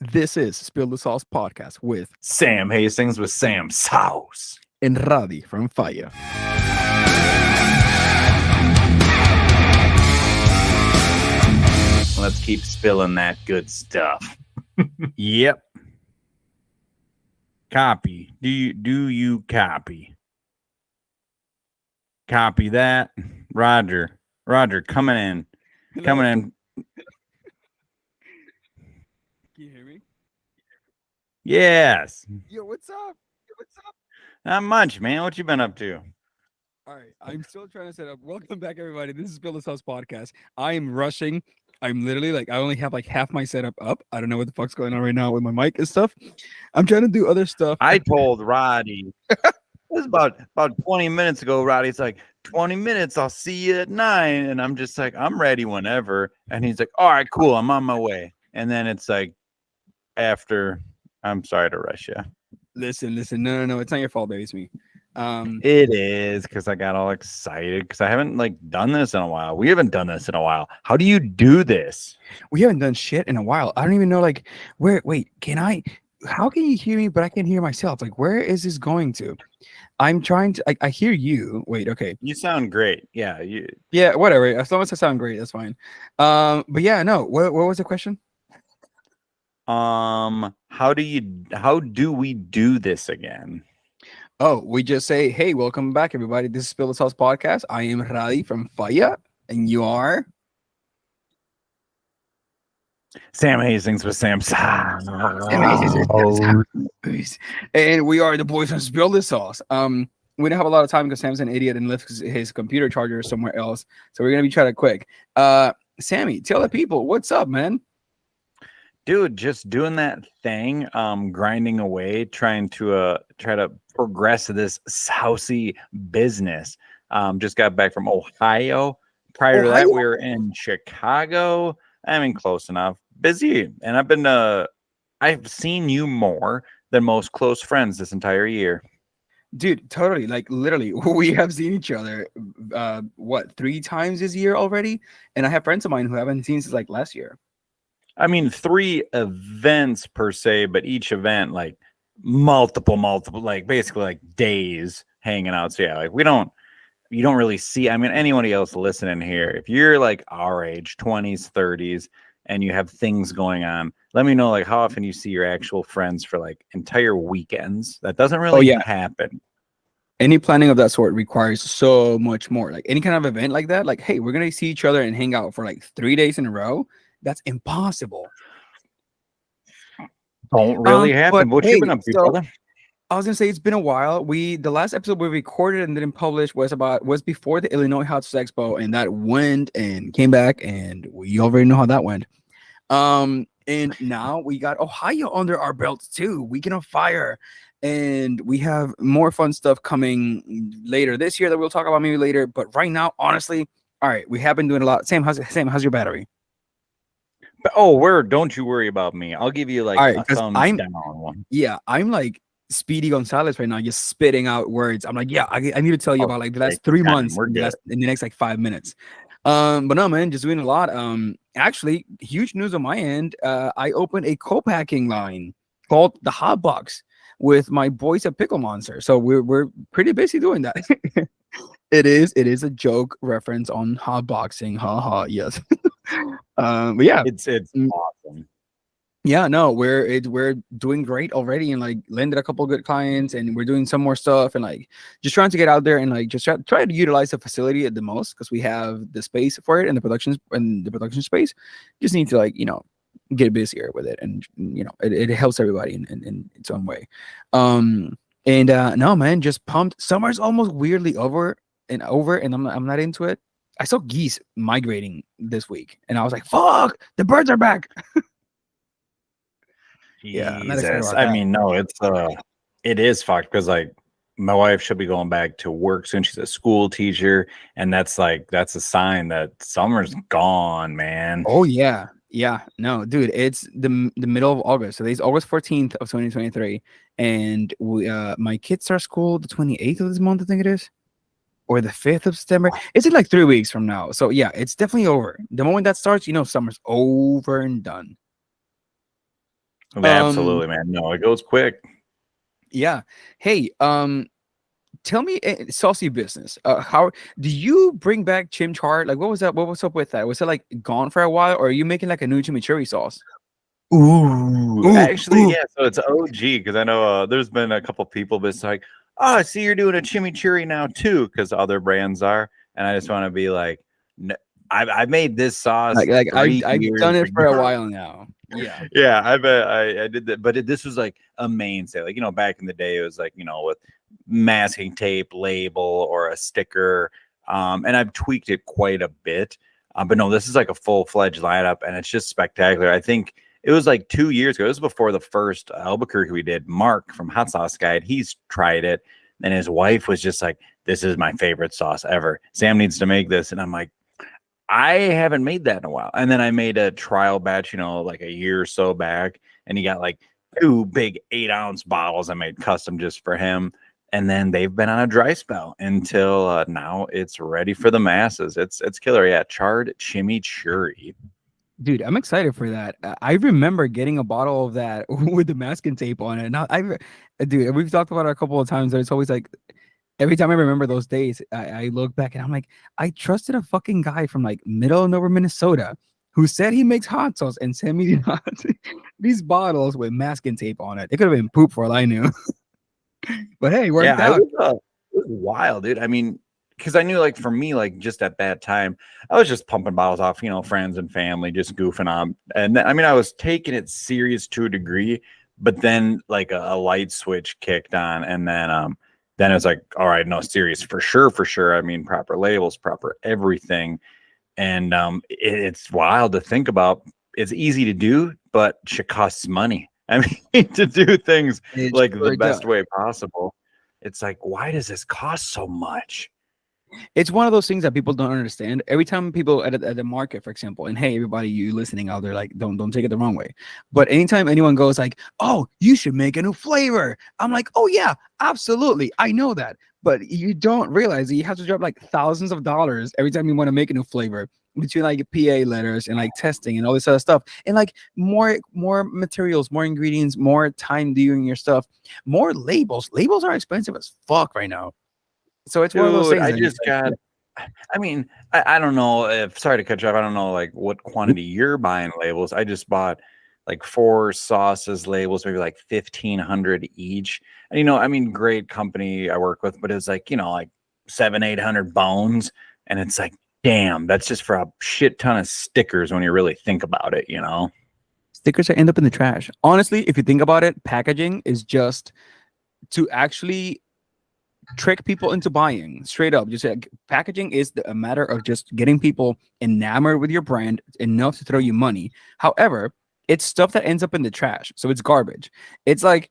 This is Spill the Sauce podcast with Sam Hastings with Sam Sauce. and Radhi from Fire. Let's keep spilling that good stuff. Yep. Copy. Do you copy? Copy that. Roger, coming in. Coming in. Can you hear me? Yes. Yo, what's up? Not much, man. What you been up to? All right, I'm still trying to set up. Welcome back, everybody. This is Spill the Sauce podcast. I am rushing. I'm literally I only have like half my setup up. I don't know what the fuck's going on right now with my mic and stuff. I'm trying to do other stuff. I told Roddy. It was about 20 minutes ago. Roddy's like, 20 minutes. I'll see you at 9. And I'm just like, I'm ready whenever. And he's like, all right, cool. I'm on my way. And then it's like after. I'm sorry to rush you. Listen. No. It's not your fault, baby. It's me. It is because I got all excited because I haven't done this in a while. We haven't done this in a while. How do you do this? We haven't done shit in a while. I don't even know where. Wait, how can you hear me but I can't hear myself? Where is this going to? I'm trying to. I hear you. Wait, okay. You sound great. Yeah, Yeah, whatever. As long as I sound great, that's fine. But yeah, no. What was the question? How do we do this again? Oh, we just say, hey, welcome back, everybody. This is Spill the Sauce podcast. I am Radhi from Fire, and you are Sam Hastings with Sam Sauce. And we are the boys from Spill the Sauce. We don't have a lot of time because Sam's an idiot and left his computer charger somewhere else. So we're gonna be trying to quick. Sammy, tell the people what's up, man. Dude, just doing that thing, grinding away, trying to progress this Saucy business. Just got back from Ohio. Prior to that, we were in Chicago. I mean, close enough. Busy, and I've seen you more than most close friends this entire year. Dude, totally. Literally, we have seen each other 3 times this year already, and I have friends of mine who haven't seen since last year. I mean, 3 events per se, but each event multiple, basically days hanging out. So yeah, you don't really see. I mean, anybody else listening here, if you're our age, 20s, 30s, and you have things going on, let me know how often you see your actual friends for entire weekends. That doesn't really happen. Any planning of that sort requires so much more. Any kind of event like that, hey, we're gonna see each other and hang out for 3 days in a row. That's impossible. Don't really happen. What you been up to, brother? I was gonna say it's been a while. The last episode we recorded and didn't publish was before the Illinois Hot Sauce Expo, and that went and came back, and we already know how that went. And now we got Ohio under our belts too. Weekend of Fire, and we have more fun stuff coming later this year that we'll talk about maybe later. But right now, honestly, all right, we have been doing a lot. Sam, how's your battery? But don't you worry about me. I'll give you a thumbs down one. Yeah, I'm Speedy Gonzalez right now, just spitting out words. I'm I need to tell you about the last 3 months in the next 5 minutes. But no, man, just doing a lot. Actually, huge news on my end. I opened a co-packing line called the Hot Box with my boys at Pickle Monster. So we're pretty busy doing that. It is a joke reference on hot boxing. Ha, yes. But yeah, it's awesome. Yeah, no, we're doing great already, and landed a couple of good clients, and we're doing some more stuff, and just trying to get out there and just try to utilize the facility at the most, because we have the space for it and the production space. Just need to get busier with it, and it helps everybody in its own way. No, man, just pumped. Summer's almost weirdly over, and I'm not into it. I saw geese migrating this week, and I was like, "Fuck, the birds are back." Yeah, I mean, no, it is fucked because my wife should be going back to work soon. She's a school teacher, and that's a sign that summer's gone, man. Oh yeah, no, dude, it's the middle of August, so today's August 14th of 2023, and we my kids start school the 28th of this month, I think it is, or the 5th of September. It's in 3 weeks from now, so yeah, it's definitely over. The moment that starts, summer's over and done. Um, Absolutely, man. No, it goes quick. yeah. Hey, tell me, saucy business. How do you bring back chimchar? Like, what was that? What was up with that? Was it like gone for a while, or are you making like a new chimichurri sauce? Ooh, Ooh, actually, ooh. yeah. So it's OG because I know there's been a couple people, but it's like, oh, I see you're doing a chimichurri now too, because other brands are, and I just want to be like, no, I made this sauce Like three I've years done it for a ago. while now. Yeah. Yeah, I bet I did that, but this was like a mainstay. Like back in the day, it was like with masking tape, label, or a sticker. And I've tweaked it quite a bit. But no, this is like a full fledged lineup, and it's just spectacular. I think it was like 2 years ago. This was before the first Albuquerque we did. Mark from Hot Sauce Guide, he's tried it, and his wife was just like, "This is my favorite sauce ever. Sam needs to make this," and I'm like, I haven't made that in a while. And then I made a trial batch, like a year or so back. And he got like 2 big 8-ounce bottles I made custom just for him. And then they've been on a dry spell until now it's ready for the masses. It's killer. Yeah. Charred chimichurri. Dude, I'm excited for that. I remember getting a bottle of that with the masking tape on it. Now, dude, we've talked about it a couple of times. It's always like every time I remember those days, I look back and I'm like, I trusted a fucking guy from like middle of nowhere, Minnesota, who said he makes hot sauce and sent me these bottles with masking tape on it. It could have been poop for all I knew, but hey, it Yeah. worked out. It was wild, dude. I mean, because I knew like for me, like just at that time, I was just pumping bottles off, friends and family, just goofing on. And then, I mean, I was taking it serious to a degree, but then like a light switch kicked on. And then it was like, all right, no, serious for sure, for sure. I mean, proper labels, proper everything. And it's wild to think about. It's easy to do, but shit costs money. I mean, to do things It like the sure does. best way possible. It's like, why does this cost so much? It's one of those things that people don't understand. Every time people at the market, for example, and hey, everybody, you listening out there, like, don't take it the wrong way. But anytime anyone goes like, "Oh, you should make a new flavor," I'm like, "Oh yeah, absolutely, I know that." But you don't realize that you have to drop like thousands of dollars every time you want to make a new flavor between like PA letters and like testing and all this other stuff, and like more materials, more ingredients, more time doing your stuff, more labels. Labels are expensive as fuck right now. So it's one of those Dude, things I that you just got, I mean, I don't know if, sorry to cut you off. I don't know like what quantity you're buying labels. I just bought like 4 sauces labels, maybe like 1,500 each. And, I mean, great company I work with, but it's like, like 700-800 bones. And it's like, damn, that's just for a shit ton of stickers when you really think about it. stickers that end up in the trash. Honestly, if you think about it, packaging is just to actually trick people into buying straight up. Just like packaging is a matter of just getting people enamored with your brand enough to throw you money. However, it's stuff that ends up in the trash, so it's garbage. It's like,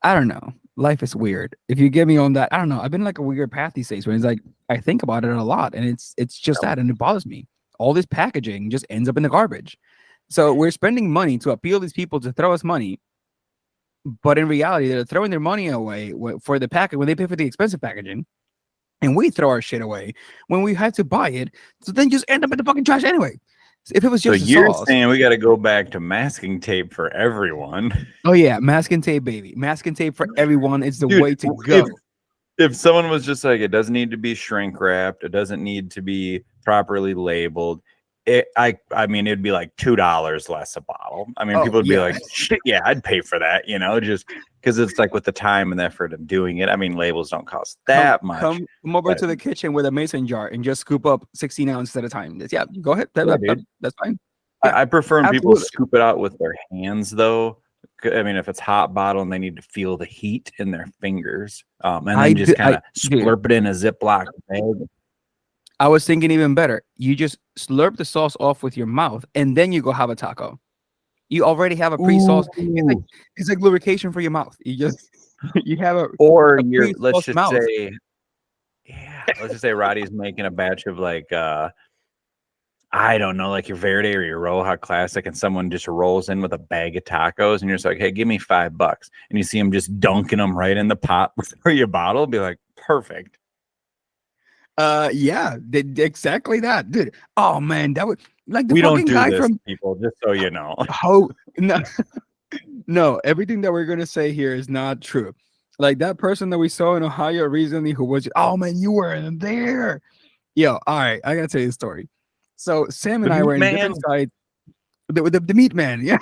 I don't know. Life is weird. If you get me on that, I don't know. I've been like a weird path these days when it's like I think about it a lot, and it's just that, and it bothers me. All this packaging just ends up in the garbage. So we're spending money to appeal these people to throw us money, but in reality, they're throwing their money away for the package when they pay for the expensive packaging, and we throw our shit away when we have to buy it. So then just end up in the fucking trash anyway. If it was So just a you're sauce, saying we got to go back to masking tape for everyone. oh yeah, mask and tape, baby, mask and tape for everyone is the Dude, way to if go. if someone was just like, it doesn't need to be shrink wrapped, it doesn't need to be properly labeled, I mean, it'd be like $2 less a bottle. I mean, Oh people would be yeah, like, shit, yeah, I'd pay for that, just because it's like with the time and effort of doing it. I mean, labels don't cost come that much, come over but to the kitchen with a mason jar and just scoop up 16 ounces at a time. Yeah, go ahead. yeah, dude. That's fine. Yeah, I prefer when people absolutely. scoop it out with their hands, though. I mean, if it's hot bottle and they need to feel the heat in their fingers, and then just kind of Dude, slurp it in a Ziploc bag. I was thinking even better. You just slurp the sauce off with your mouth, and then you go have a taco. You already have a pre-sauce. Ooh. It's like lubrication for your mouth. You just you have Or a let's pre-sauce just mouth. say, yeah, let's just say Roddy's making a batch of like, I don't know, like your Verde or your Roja Classic, and someone just rolls in with a bag of tacos, and you're just like, hey, give me $5. And you see him just dunking them right in the pot before you bottle, be like, perfect. Yeah, exactly that, dude. Oh man, that would like the We don't fucking do guy this, from people, just so you know. Ho. No, No, everything that we're gonna say here is not true. Like that person that we saw in Ohio recently who was, oh man, you were in there. Yo, all right, I gotta tell you a story. So Sam The and I meat were in different man. sides. The meat man, yeah.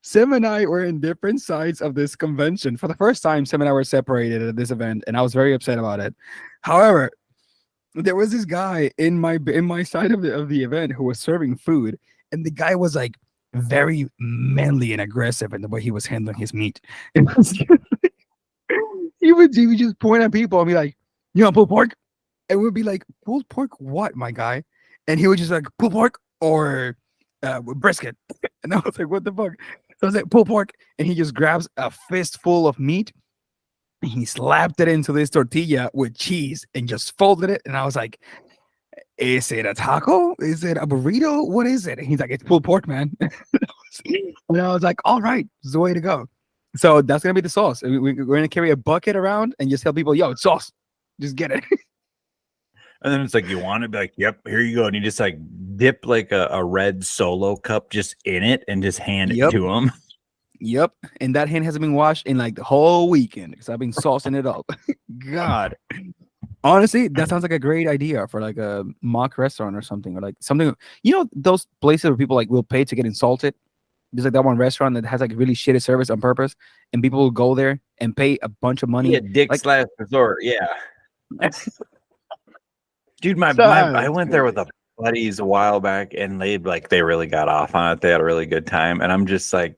Sam and I were in different sides of this convention. For the first time, Sam and I were separated at this event, and I was very upset about it. However, there was this guy in my side of the event who was serving food, and the guy was like very manly and aggressive in the way he was handling his meat. It was he would just point at people and be like, "You want pulled pork?" And we'd be like, "Pulled pork? What, my guy?" And he would just like, "Pulled pork or brisket?" And I was like, "What the fuck?" So I was like, "Pulled pork," and he just grabs a fistful of meat and he slapped it into this tortilla with cheese and just folded it. And I was like, is it a taco? Is it a burrito? What is it? And he's like, it's pulled pork, man. And I was like, all right, it's the way to go. So that's gonna be the sauce. We're gonna carry a bucket around and just tell people, yo, it's sauce. Just get it. And then it's like, you want it? Be like, yep, here you go. And you just like dip like a red Solo cup just in it and just hand Yep. it to them. Yep. And that hand hasn't been washed in like the whole weekend because I've been saucing it up. God. Honestly, that sounds like a great idea for like a mock restaurant or something, or like something. You know, those places where people like will pay to get insulted. There's like that one restaurant that has like really shitty service on purpose, and people will go there and pay a bunch of money. Yeah, Dick's Like, Last Resort. Yeah. Dude, I Sounds went there with a buddies a while back, and they really got off on it. They had a really good time, and I'm just like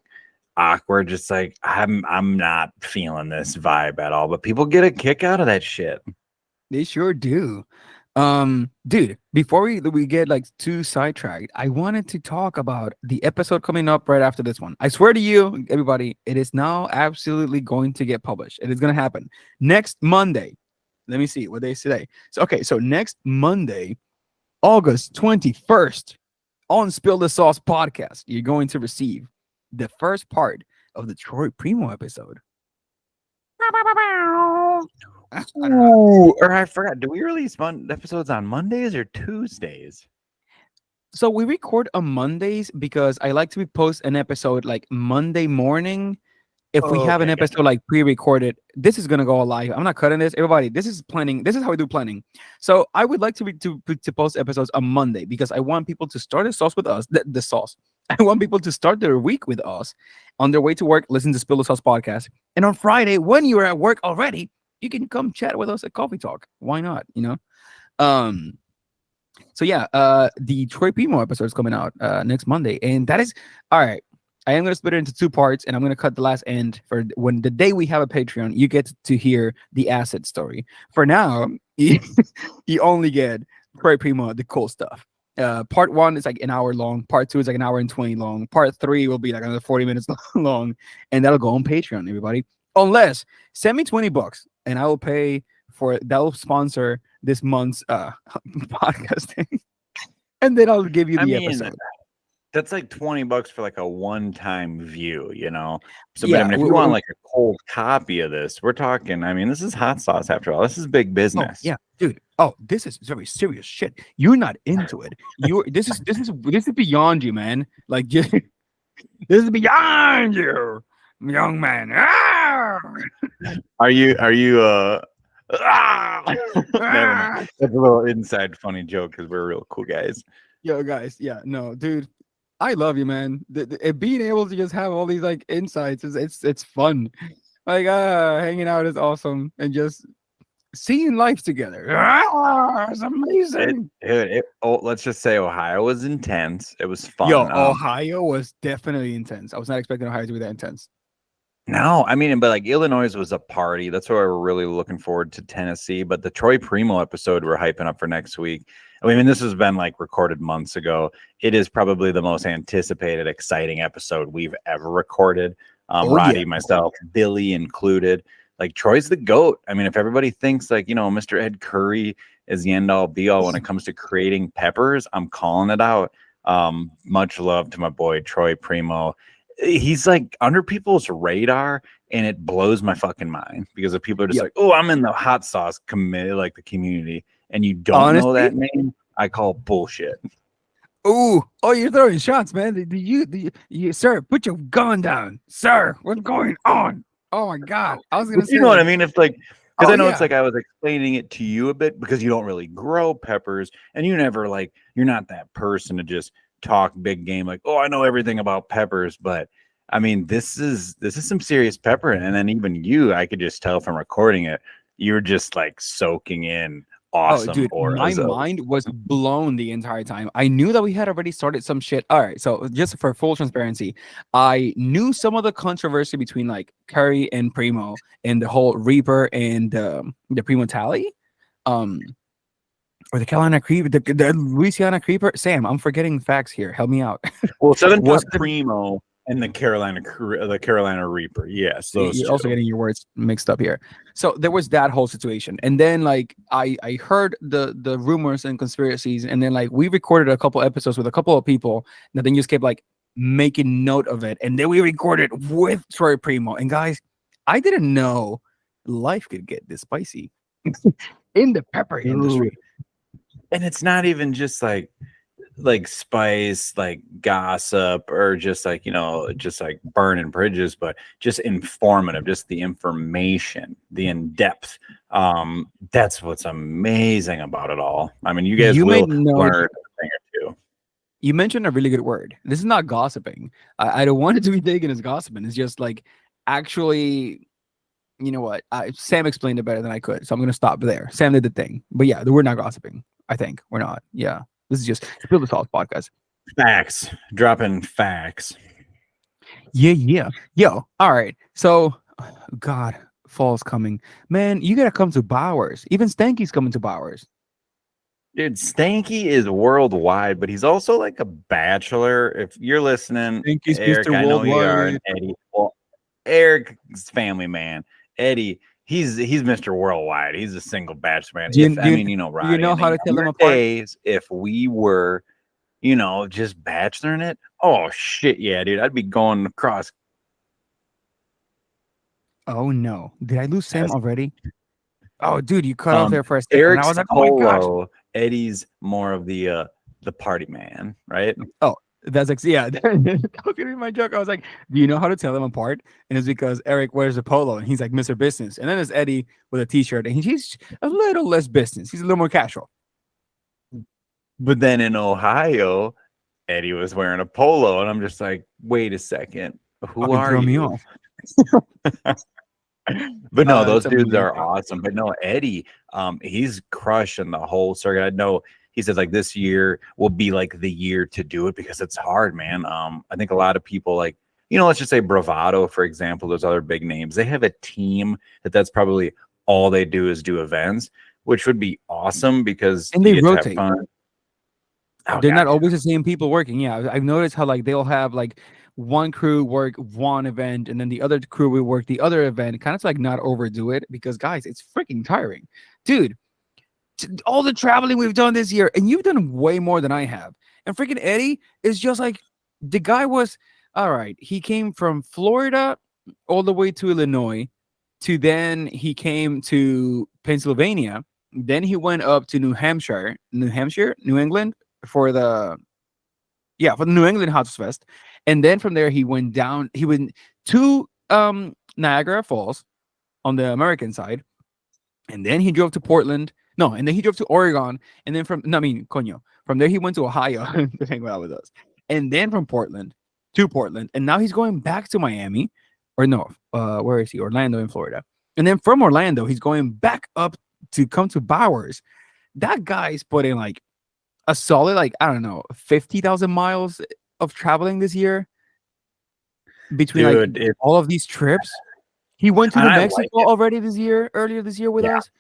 awkward, just like I'm not feeling this vibe at all. But people get a kick out of that shit. they sure do. Dude, before we get like too sidetracked, I wanted to talk about the episode coming up right after this one. I swear to you, everybody, it is now absolutely going to get published. It is going to happen next Monday. Let me see what day is today. So next Monday, August 21st, on Spill the Sauce podcast, you're going to receive the first part of the Troy Primo episode. Ooh, or I forgot. Do we release episodes on Mondays or Tuesdays? So we record on Mondays because I like to post an episode like Monday morning. If we have an Okay, episode like pre-recorded, this is gonna go live. I'm not cutting this. Everybody, this is planning. This is how we do planning. So I would like to post episodes on Monday because I want people to start the sauce with us. The sauce. I want people to start their week with us on their way to work. Listen to Spill the Sauce podcast, and on Friday when you're at work already, you can come chat with us at Coffee Talk. Why not? You know. So yeah, the Troy Primo episode is coming out next Monday, and that is all right. I am going to split it into two parts, and I'm going to cut the last end for when the day we have a Patreon. You get to hear the asset story. For now, you only get Troy Primo, the cool stuff. Part 1 is like an hour long. Part 2 is like an hour and 20 long. Part 3 will be like another 40 minutes long, and that'll go on Patreon, everybody. Unless send me $20, and I will pay for it. That will sponsor this month's podcasting, and then I'll give you the episode. That's like $20 for like a one-time view, you know. So, Yeah, but I mean, if you want like a cold copy of this, we're talking. I mean, this is hot sauce after all. This is big business. Oh, yeah, dude. Oh, this is very serious shit. You're not into it. This is beyond you, man. Like this is beyond you, young man. Ah! Are you Never mind. That's a little inside funny joke because we're real cool guys. Yo, guys, yeah, no, dude. I love you, man. Being able to just have all these like insights it's fun. Like hanging out is awesome, and just seeing life together. It's amazing. Let's just say Ohio was intense. It was fun. Yo, Ohio was definitely intense. I was not expecting Ohio to be that intense. No, I mean, but like Illinois was a party. That's why we're really looking forward to Tennessee. But the Troy Primo episode we're hyping up for next week. I mean, this has been like recorded months ago. It is probably the most anticipated, exciting episode we've ever recorded. Radhi, myself, Billy included. Like Troy's the GOAT. I mean, if everybody thinks like, you know, Mr. Ed Curry is the end all be all when it comes to creating peppers, I'm calling it out. Much love to my boy Troy Primo. He's like under people's radar, and it blows my fucking mind because if people are just like, oh, I'm in the hot sauce committee, like the community, and you don't know that name, I call bullshit. Ooh, oh, you're throwing shots, man. Sir, put your gun down, sir. What's going on? Oh my God, I was gonna You say know what I like, mean? It's like, because oh I know it's yeah, like I was explaining it to you a bit because you don't really grow peppers and you never like, you're not that person to just talk big game like, oh, I know everything about peppers. But I mean, this is some serious pepper. And then even you, I could just tell from recording it, you're just like soaking in oh awesome dude, my auras of. mind was blown the entire time. I knew that we had already started some shit. All right, so just for full transparency, I knew some of the controversy between like Curry and Primo and the whole Reaper and the Primo Tally. Um, or the Carolina Creeper, the Louisiana Creeper. Sam, I'm forgetting facts here. Help me out. Well, Southern Was Top the Primo and the Carolina Reaper. Yes, those you're two. also getting your words mixed up here. So there was that whole situation, and then like I heard the rumors and conspiracies, and then like we recorded a couple episodes with a couple of people that then just kept like making note of it, and then we recorded with Troy Primo. And guys, I didn't know life could get this spicy in the pepper Dude. industry. And it's not even just like spice, like gossip, or just like, just like burning bridges, but just informative, just the information, the in-depth. That's what's amazing about it all. I mean, you guys You made will note. learn a thing or two. You mentioned a really good word. This is not gossiping. I don't want it to be taken as gossiping. It's just like actually, you know what? Sam explained it better than I could, so I'm gonna stop there. Sam did the thing, but yeah, we're not gossiping. I think we're not. Yeah, this is just Spill the Salt podcast. Facts, dropping facts. Yeah, yeah, yo. All right. So, God, fall's coming, man. You gotta come to Bowers. Even Stanky's coming to Bowers. Dude, Stanky is worldwide, but he's also like a bachelor. If you're listening, Stanky's Eric, Mr. I know you are, Worldwide. and Eddie. Well, Eric's family man, Eddie. He's Mr. Worldwide. He's a single bachelor man. Do you, If do I you, mean, do you Roddy, know in how the to tell them younger apart? days, if we were, just bacheloring it, oh shit, yeah, dude, I'd be going across. Oh no, did I lose Sam already? Oh, dude, you cut off Um, there for a second. And I Eric's was like, oh my gosh. polo. Eddie's more of the party man, right? Oh, that's like, yeah, that was gonna be my joke. I was like, do you know how to tell them apart? And it's because Eric wears a polo and he's like Mr. Business. And then there's Eddie with a t-shirt and he's a little less business. He's a little more casual. But then in Ohio, Eddie was wearing a polo, and I'm just like, wait a second, who Fucking are throw me you? off. But no, those It's dudes are amazing. awesome. But no, Eddie, he's crushing the whole circuit. I know he says like this year will be like the year to do it because it's hard, man. I think a lot of people like, let's just say Bravado, for example, those other big names, they have a team that's probably all they do is do events, which would be awesome because And you they get to have rotate. fun. Oh, They're God, not always the same people working. Yeah, I've noticed how like they'll have like one crew work one event and then the other crew will work the other event, kind of like not overdo it because guys, it's freaking tiring, dude. All the traveling we've done this year, and you've done way more than I have. And freaking Eddie is just like the guy was all right. He came from Florida all the way to Illinois, to then he came to Pennsylvania. Then he went up to New England for the for the New England House Fest, and then from there he went down. He went to Niagara Falls on the American side, and then he drove to Portland. No, and then he drove to Oregon, and then from no, I mean, coño. From there he went to Ohio to hang out with us, and then from Portland to Portland, and now he's going back to Miami, or no, where is he? Orlando in Florida, and then from Orlando he's going back up to come to Bowers. That guy's putting like a solid, like, I don't know, 50,000 miles of traveling this year between like dude, all of these trips. He went to and New I like Mexico it. already earlier this year with Yeah. us.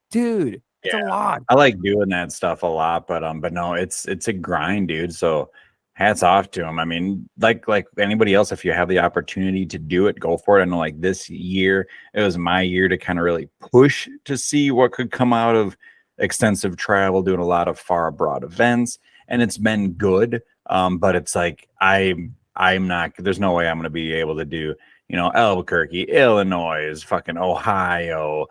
Dude, it's a Yeah, lot. I like doing that stuff a lot, but no, it's a grind, dude. So hats off to him. I mean, like anybody else, if you have the opportunity to do it, go for it. I know like this year, it was my year to kind of really push to see what could come out of extensive travel, doing a lot of far abroad events, and it's been good. But it's like I'm not. There's no way I'm going to be able to do Albuquerque, Illinois, fucking Ohio,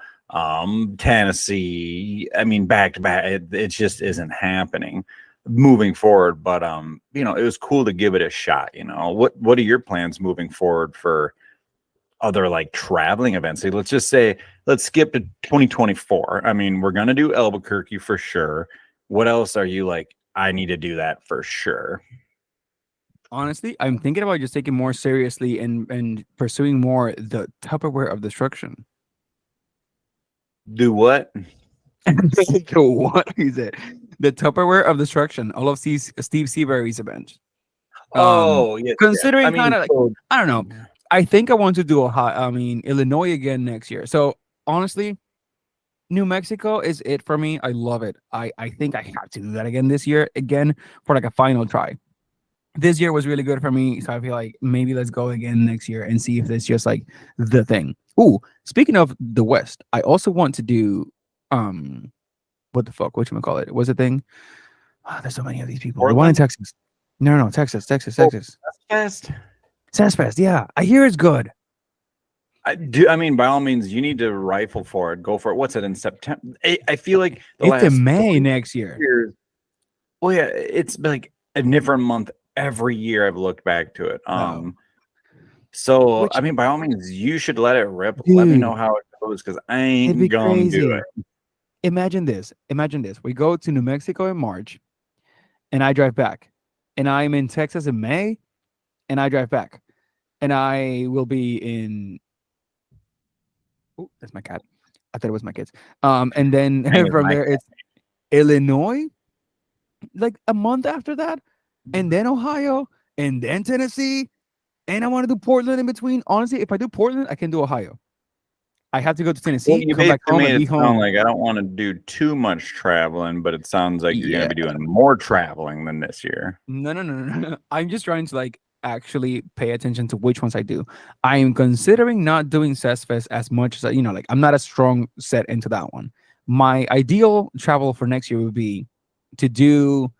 Tennessee. I mean, back to back, it just isn't happening. moving forward. But you know, it was cool to give it a shot. You know, what are your plans moving forward for other like traveling events? So let's just say, let's skip to 2024. I mean, we're gonna do Albuquerque for sure. What else are you like? I need to do that for sure. Honestly, I'm thinking about just taking more seriously and pursuing more the Tupperware of destruction. Do what? What is it? The Tupperware of destruction. All of Steve Seabury's event. Oh, yes. I Considering mean, kind of like, so, I don't know. I think I want to do Illinois again next year. So honestly, New Mexico is it for me. I love it. I think I have to do that again this year again for like a final try. This year was really good for me, so I feel like maybe let's go again next year and see if it's just like the thing. Ooh, speaking of the West, I also want to do what the fuck? Whatchamacallit? What's the thing? Ah, there's so many of these people. The one in Portland? Texas. No, Texas. Oh, Fest. Sassfest. Yeah, I hear it's good. I do. I mean, by all means, you need to rifle for it. Go for it. What's it in September? I feel like the It's last in May 4 next year. years. Well, yeah, it's been like a different month every year. I've looked back to it. Oh, So which I mean, by all means, you should let it rip. Let me know dude, how it goes because I it'd ain't be gonna do crazy. it. Imagine this. Imagine this. We go to New Mexico in March, and I drive back, and I'm in Texas in May, and I drive back, and I will be in. Oh, that's my cat. I thought it was my kids. And then Dang it, from Mike. there it's Illinois, like a month after that, and then Ohio, and then Tennessee, and I want to do Portland in between. Honestly, if I do Portland, I can do Ohio. I have to go to Well, Tennessee, you come back basically home, and made be it sound home. like I don't want to do too much traveling, but it sounds like you're going Yeah. to be doing more traveling than this year. No. I'm just trying to like actually pay attention to which ones I do. I am considering not doing Fest as much as like I'm not a strong set into that one. My ideal travel for next year would be to do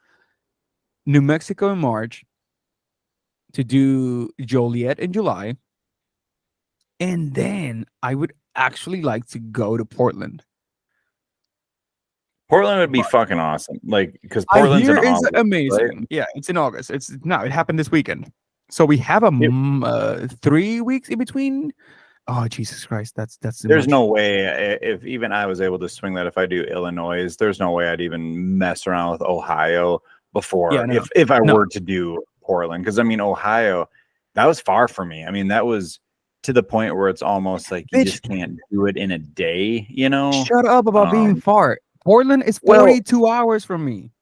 New Mexico in March, to do Joliet in July, and then I would actually like to go to Portland. Portland would be But fucking awesome. Like, because I Portland's hear in is August, right? amazing. Yeah, it's in August. It happened this weekend. So we have 3 weeks in between. Oh Jesus Christ, that's too There's much. no way if even I was able to swing that if I do Illinois, there's no way I'd even mess around with Ohio Yeah, before no, if I no. were to do Portland. Because I mean Ohio, that was far for me. I mean, that was to the point where it's almost like you Bitch, just can't do it in a day, you know? shut up about being Um, far. Portland is well, 42 hours from me.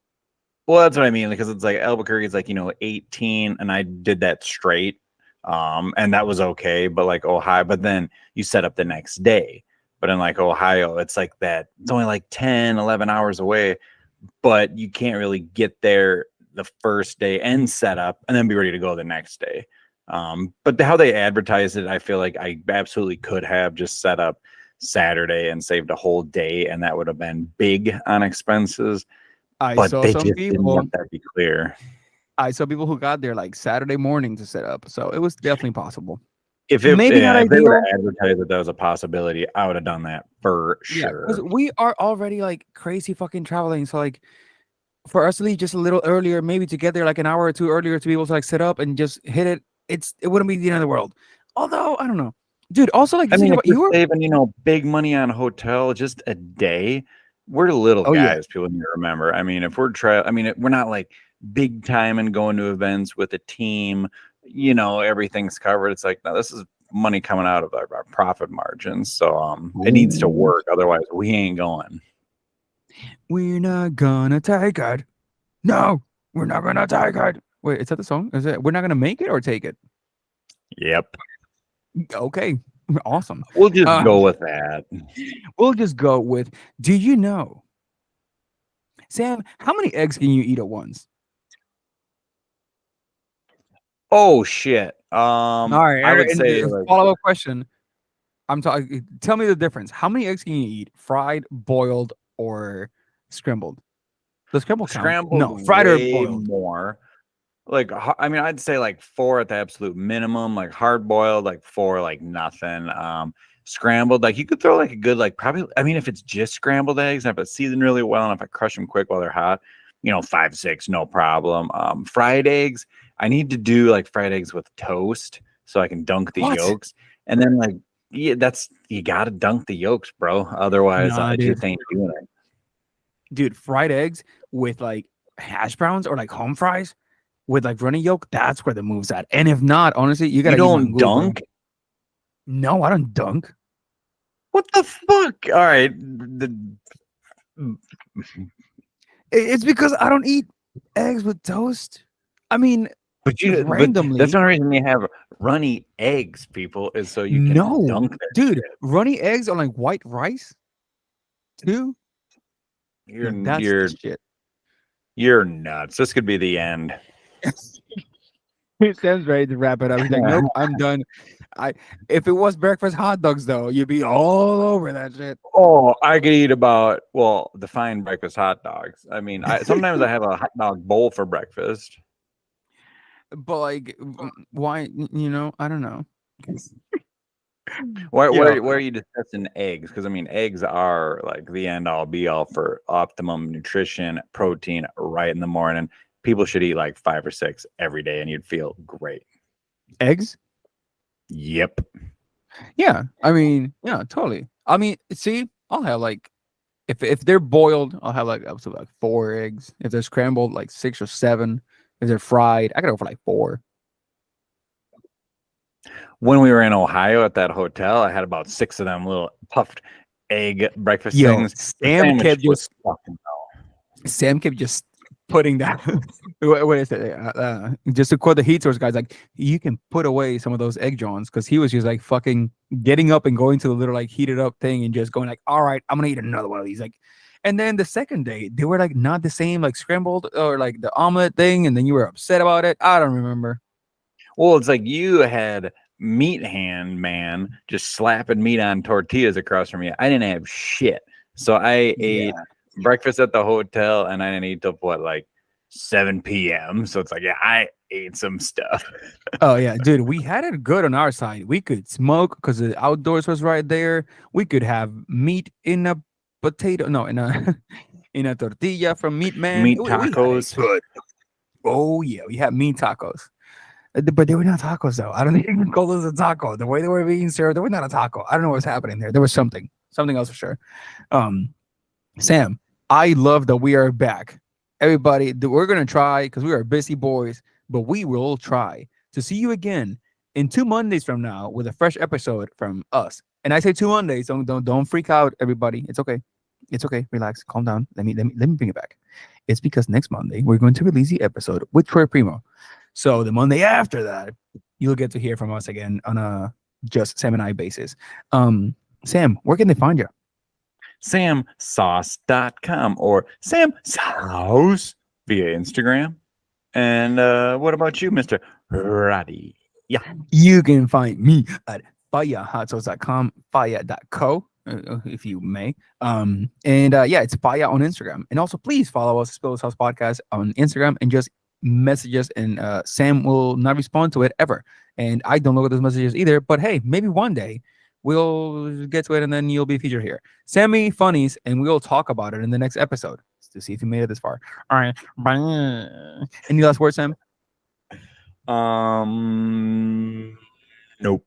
well, that's what I mean, because it's like Albuquerque is like, 18, and I did that straight. And that was okay, but like Ohio, but then you set up the next day. But in like Ohio, it's like that, it's only like 10, 11 hours away, but you can't really get there the first day and set up and then be ready to go the next day. But how they advertise it, I feel like I absolutely could have just set up Saturday and saved a whole day, and that would have been big on expenses. I But saw they some just didn't people. let that be clear. I saw people who got there like Saturday morning to set up. So it was definitely possible. If Maybe not if they would ideal. have advertised that that was a possibility, I would have done that for Yeah, because sure. we are already like crazy fucking traveling. So like for us to leave just a little earlier, maybe to get there like an hour or two earlier to be able to like set up and just hit it, it wouldn't be the end of the world. Although I don't know, dude. Also, like I just mean, thinking if about you're you were. saving, big money on hotel just a day, we're little Oh yeah, guys. People need to remember. I mean, if we're we're not like big time and going to events with a team. Everything's covered. It's like, no, this is money coming out of our profit margins. So it needs to ooh, work. Otherwise, we ain't going. we're not gonna take it. No, we're not gonna take it. Wait, is that the song? Is it? We're not gonna make it or take it. Yep. Okay, awesome. We'll just Uh, go with that. we'll just go with. Do you know, Sam? How many eggs can you eat at once? Oh shit. All right, I would and say the like follow-up question. I'm talking. Tell me the difference. How many eggs can you eat? Fried, boiled, or scrambled? Does scrambled count? scrambled No, fried or way boiled. more. Like I mean, I'd say like 4 at the absolute minimum. Like hard boiled, like 4, like nothing. Scrambled, like you could throw like a good like probably. I mean, if it's just scrambled eggs, and if it's seasoned really well, and if I crush them quick while they're hot, 5, 6, no problem. Fried eggs, I need to do like fried eggs with toast so I can dunk the What? yolks. And then like, yeah, you gotta dunk the yolks, bro. Otherwise, Nah, I dude. just ain't doing it. Dude, fried eggs with like hash browns or like home fries with like runny yolk, that's where the move's at. And if not, honestly, you You gotta eat don't mango, bro. dunk? No, I don't dunk. What the fuck? All right. It's because I don't eat eggs with toast. I mean, But randomly. that's the only reason you have runny eggs, people, is so you can No, dunk that dude, shit. runny eggs on like white rice too. You're That's the shit. you're nuts. This could be the end. Sam's ready to wrap it up. He's like, nope, I'm done. If it was breakfast hot dogs though, you'd be all over that shit. Oh, I could eat about define breakfast hot dogs. I mean, sometimes I have a hot dog bowl for breakfast. But like, why? I don't know. Why Yeah. are you discussing eggs? Because I mean, eggs are like the end all be all for optimum nutrition, protein right in the morning. People should eat like 5 or 6 every day, and you'd feel great. Eggs? Yep. Yeah. I mean, yeah, totally. I mean, see, I'll have like if they're boiled, I'll have like up to like 4 eggs. If they're scrambled, like 6 or 7. If they're fried, I gotta go for like 4. When we were in Ohio at that hotel, I had about 6 of them little puffed egg breakfast Yo, things. The Sam sandwich kept was just fucking hell. Sam kept just putting that. What is it? Just to quote the heat source guys, like you can put away some of those egg johns because he was just like fucking getting up and going to the little like heated up thing and just going like, all right, I'm gonna eat another one of these. Like, and then the second day they were like not the same, like scrambled or like the omelet thing, and then you were upset about it. I don't remember. Well, it's like you had meat hand man just slapping meat on tortillas across from you. I didn't have shit. So I ate breakfast at the hotel and I didn't eat till what, like 7 p.m. So it's like, yeah, I ate some stuff. Oh yeah, dude, we had it good on our side. We could smoke because the outdoors was right there. We could have meat in a potato, no, in a in a tortilla from Meat Man. Meat We had it tacos. good. Oh yeah, we had meat tacos. But they were not tacos though. I don't think you can call those a taco. The way they were being served, they were not a taco. I don't know what's happening there. There was something else for sure. Sam, I love that we are back. Everybody, we're gonna try because we are busy boys, but we will try to see you again in 2 Mondays from now with a fresh episode from us. And I say 2 Mondays. Don't freak out, everybody. It's okay. It's okay. Relax. Calm down. Let me bring it back. It's because next Monday we're going to release the episode with Troy Primo. So the Monday after that, you'll get to hear from us again on a just Sam and I basis. Sam, where can they find you? samsauce.com or samsauce via Instagram. And what about you, Mr. Radhi? Yeah. You can find me at firehotsauce.com, fire.co, if you may. Yeah, it's fire on Instagram. And also, please follow us, Spills House Podcast, on Instagram and just messages. And Sam will not respond to it ever. And I don't look at those messages either. But hey, maybe one day we'll get to it and then you'll be featured here. Send me funnies and we'll talk about it in the next episode to see if you made it this far. All right. Bye. Any last words, Sam? Nope.